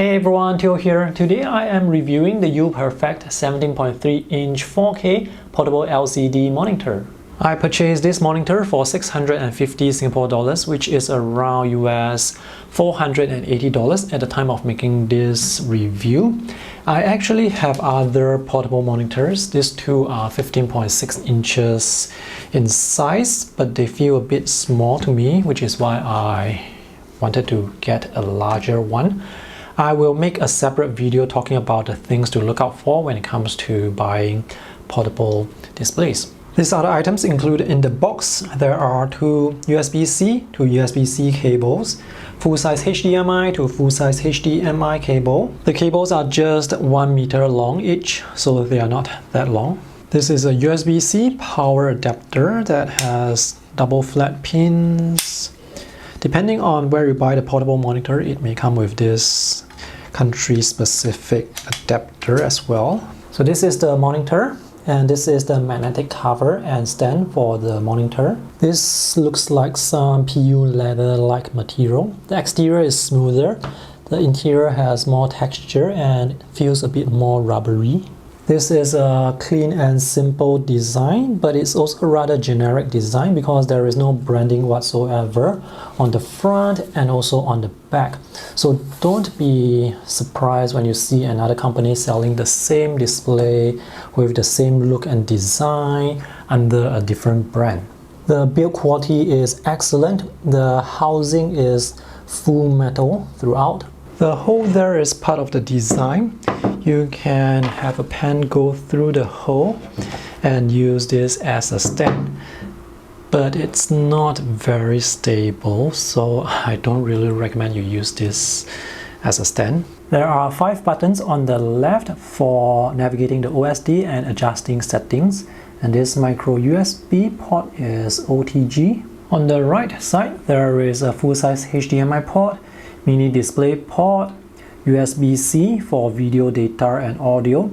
Hey everyone, Theo here. Today I am reviewing the Uperfect 17.3-inch 4K portable LCD monitor. I purchased this monitor for 650 Singapore dollars, which is around US $480 at the time of making this review. I actually have other portable monitors. These two are 15.6 inches in size, but they feel a bit small to me, which is why I wanted to get a larger one. I will make a separate video talking about the things to look out for when it comes to buying portable displays. These other items included in the box. There are two USB-C to USB-C cables, full-size HDMI to full-size HDMI cable. The cables are just 1 meter long each, so they are not that long. This is a USB-C power adapter that has double flat pins. Depending on where you buy the portable monitor, it may come with this country-specific adapter as well. So this is the monitor, and this is the magnetic cover and stand for the monitor. This looks like some PU leather-like material. The exterior is smoother. The interior has more texture and feels a bit more rubbery. This is a clean and simple design, but it's also a rather generic design because there is no branding whatsoever on the front and also on the back. So don't be surprised when you see another company selling the same display with the same look and design under a different brand. The build quality is excellent. The housing is full metal throughout. The hole there is part of the design. You can have a pen go through the hole and use this as a stand, but it's not very stable, so I don't really recommend you use this as a stand. There are 5 buttons on the left for navigating the OSD and adjusting settings, and this micro USB port is OTG. On the right side there is a full-size HDMI port, mini display port, USB-C for video data and audio,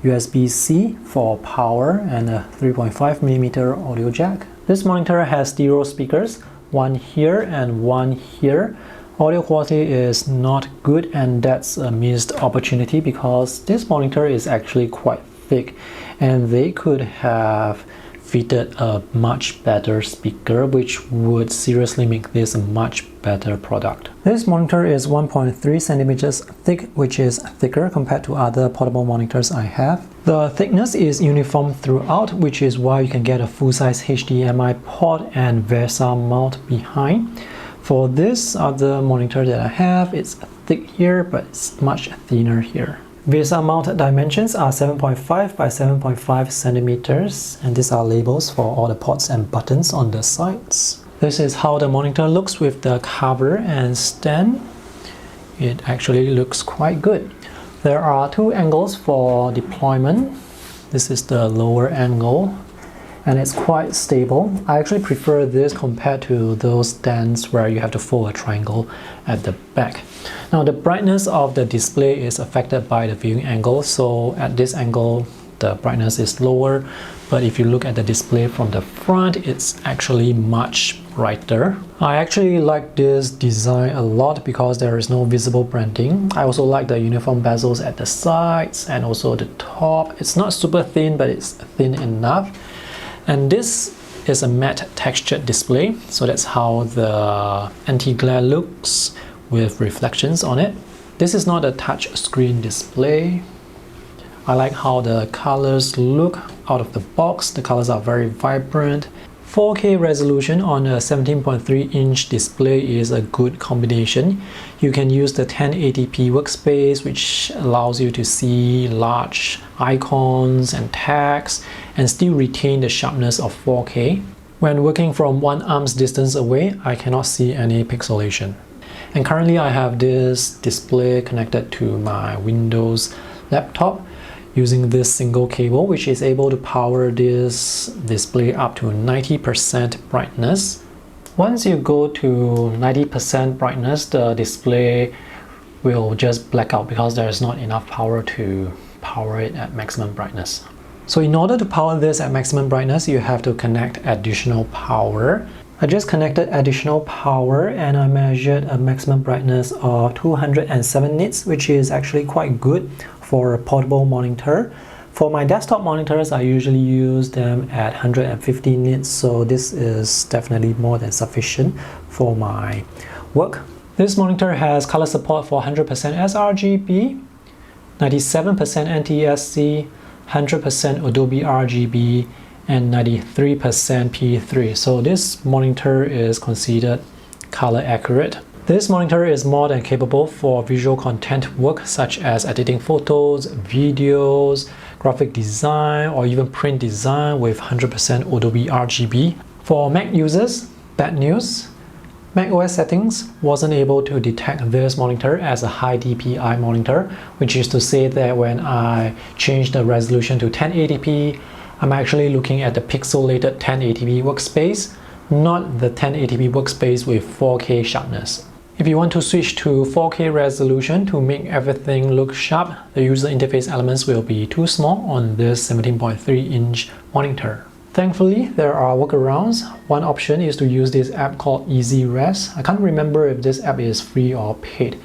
USB-C for power, and a 3.5mm audio jack. This monitor has stereo speakers, one here and one here. Audio quality is not good, and that's a missed opportunity because this monitor is actually quite thick and they could have fitted a much better speaker, which would seriously make this a much better product. This monitor is 1.3 centimeters thick, which is thicker compared to other portable monitors I have. The thickness is uniform throughout, which is why you can get a full-size HDMI port and VESA mount behind. For this other monitor that I have, it's thick here, but it's much thinner here. VESA mount dimensions are 7.5 by 7.5 centimeters, and these are labels for all the ports and buttons on the sides. This is how the monitor looks with the cover and stand. It actually looks quite good. There are 2 angles for deployment. This is the lower angle, and it's quite stable. I actually prefer this compared to those stands where you have to fold a triangle at the back. Now the brightness of the display is affected by the viewing angle, so at this angle the brightness is lower, but if you look at the display from the front, it's actually much brighter. I actually like this design a lot because there is no visible branding. I also like the uniform bezels at the sides and also the top. It's not super thin, but it's thin enough. And this is a matte textured display, so that's how the anti-glare looks with reflections on it. This is not a touch screen display. I like how the colors look out of the box. The colors are very vibrant. 4K resolution on a 17.3-inch display is a good combination. You can use the 1080p workspace, which allows you to see large icons and text and still retain the sharpness of 4K. When working from 1 arm's distance away, I cannot see any pixelation. And currently I have this display connected to my Windows laptop using this single cable, which is able to power this display up to 90% brightness. Once you go to 90% brightness, the display will just black out because there is not enough power to power it at maximum brightness. So in order to power this at maximum brightness, you have to connect additional power. I just connected additional power and I measured a maximum brightness of 207 nits, which is actually quite good for a portable monitor. For my desktop monitors, I usually use them at 150 nits, so this is definitely more than sufficient for my work. This monitor has color support for 100% sRGB, 97% NTSC, 100% AdobeRGB, and 93% P3. So this monitor is considered color accurate. This monitor is more than capable for visual content work such as editing photos, videos, graphic design, or even print design with 100% AdobeRGB. For Mac users, bad news. macOS settings wasn't able to detect this monitor as a high DPI monitor, which is to say that when I change the resolution to 1080p, I'm actually looking at the pixelated 1080p workspace, not the 1080p workspace with 4K sharpness. If you want to switch to 4K resolution to make everything look sharp, the user interface elements will be too small on this 17.3-inch monitor. Thankfully, there are workarounds. One option is to use this app called EasyRes. I can't remember if this app is free or paid.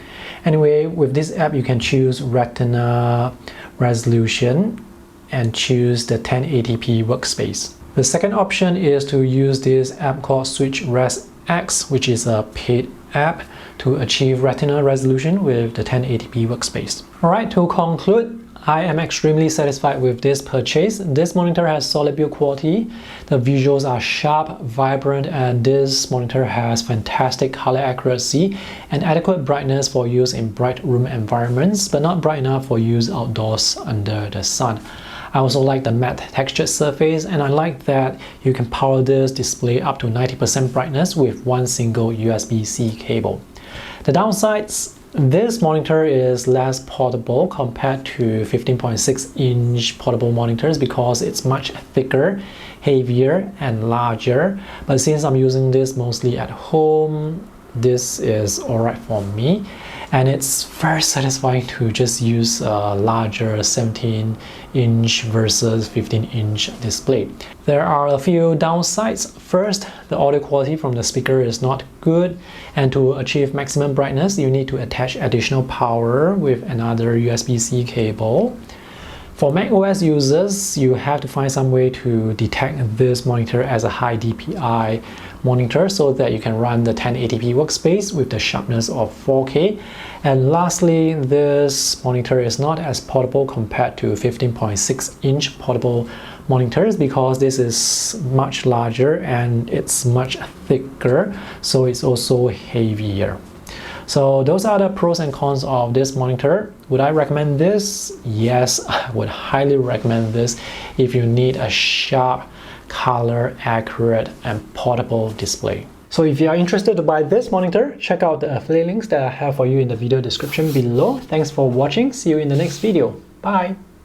Anyway, with this app you can choose Retina resolution and choose the 1080p workspace. The second option is to use this app called SwitchRes X, which is a paid app to achieve Retina resolution with the 1080p workspace. Alright, to conclude, I am extremely satisfied with this purchase. This monitor has solid build quality, the visuals are sharp, vibrant, and this monitor has fantastic color accuracy and adequate brightness for use in bright room environments, but not bright enough for use outdoors under the sun. I also like the matte textured surface, and I like that you can power this display up to 90% brightness with one single USB-C cable. The downsides: this monitor is less portable compared to 15.6-inch portable monitors because it's much thicker, heavier, and larger. But since I'm using this mostly at home, this is alright for me. And it's very satisfying to just use a larger 17-inch versus 15-inch display. There are a few downsides. First, the audio quality from the speaker is not good, and to achieve maximum brightness, you need to attach additional power with another USB-C cable. For macOS users, you have to find some way to detect this monitor as a high DPI monitor so that you can run the 1080p workspace with the sharpness of 4K. And lastly, this monitor is not as portable compared to 15.6-inch portable monitors because this is much larger and it's much thicker, so it's also heavier. So those are the pros and cons of this monitor. Would I recommend this? Yes, I would highly recommend this if you need a sharp, color accurate, and portable display. So if you are interested to buy this monitor, check out the affiliate links that I have for you in the video description below. Thanks for watching. See you in the next video. Bye!